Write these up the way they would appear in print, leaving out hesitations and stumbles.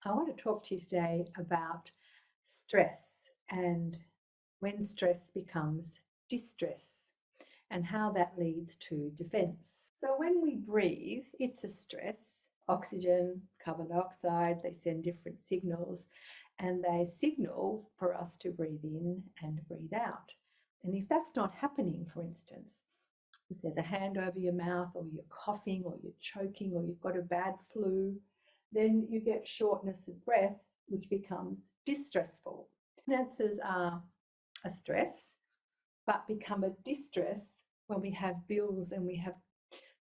I want to talk to you today about stress and when stress becomes distress and how that leads to defense. So when we breathe, it's a stress. Oxygen, carbon dioxide, they send different signals and they signal for us to breathe in and breathe out. And if that's not happening, for instance, if there's a hand over your mouth or you're coughing or you're choking or you've got a bad flu, then you get shortness of breath, which becomes distressful. Finances are a stress, but become a distress when we have bills and we have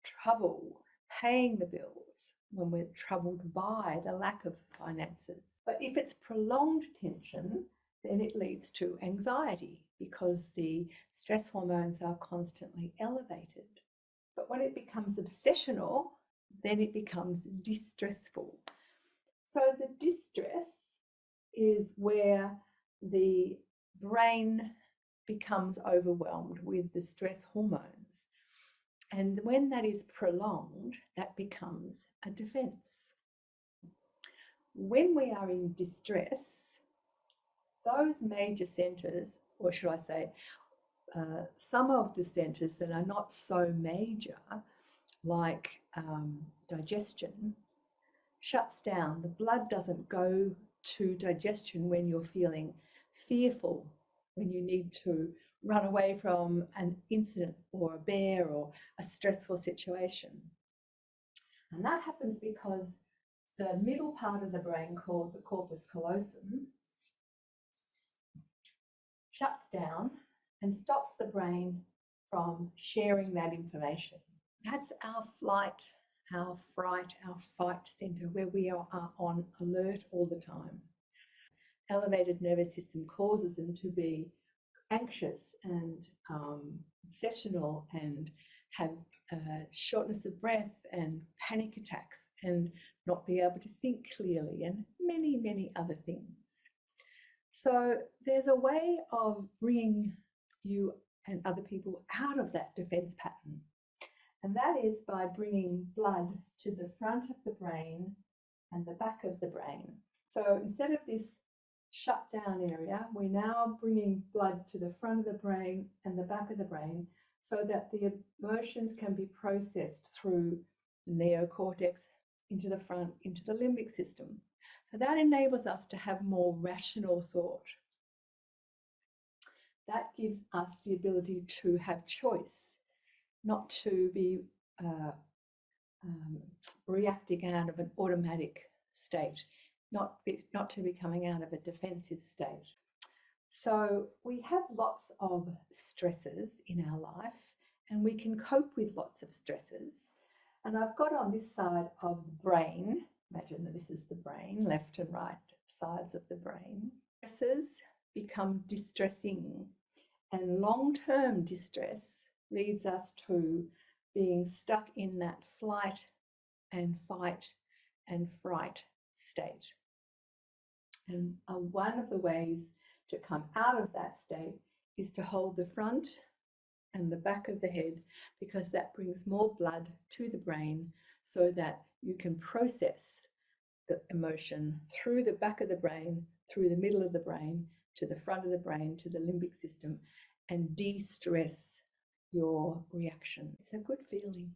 trouble paying the bills, when we're troubled by the lack of finances. But if it's prolonged tension, then it leads to anxiety because the stress hormones are constantly elevated. But when it becomes obsessional, then it becomes distressful. So the distress is where the brain becomes overwhelmed with the stress hormones. And when that is prolonged, that becomes a defense. When we are in distress, those major centers, or should I say, some of the centers that are not so major, like digestion, shuts down. The blood doesn't go to digestion when you're feeling fearful, when you need to run away from an incident or a bear or a stressful situation. And that happens because the middle part of the brain, called the corpus callosum, shuts down and stops the brain from sharing that information. That's our flight, our fright, our fight center, where we are on alert all the time. Elevated nervous system causes them to be anxious and obsessional and have shortness of breath and panic attacks and not be able to think clearly and many, many other things. So there's a way of bringing you and other people out of that defense pattern. And that is by bringing blood to the front of the brain and the back of the brain. So instead of this shut down area, we're now bringing blood to the front of the brain and the back of the brain so that the emotions can be processed through the neocortex into the front, into the limbic system. So that enables us to have more rational thought. That gives us the ability to have choice, not to be reacting out of an automatic state, not to be coming out of a defensive state. So we have lots of stresses in our life and we can cope with lots of stresses. And I've got on this side of the brain, imagine that this is the brain, left and right sides of the brain. Stresses become distressing, and long-term distress leads us to being stuck in that flight and fight and fright state. And one of the ways to come out of that state is to hold the front and the back of the head, because that brings more blood to the brain so that you can process the emotion through the back of the brain, through the middle of the brain, to the front of the brain, to the limbic system, and de-stress your reaction. It's a good feeling.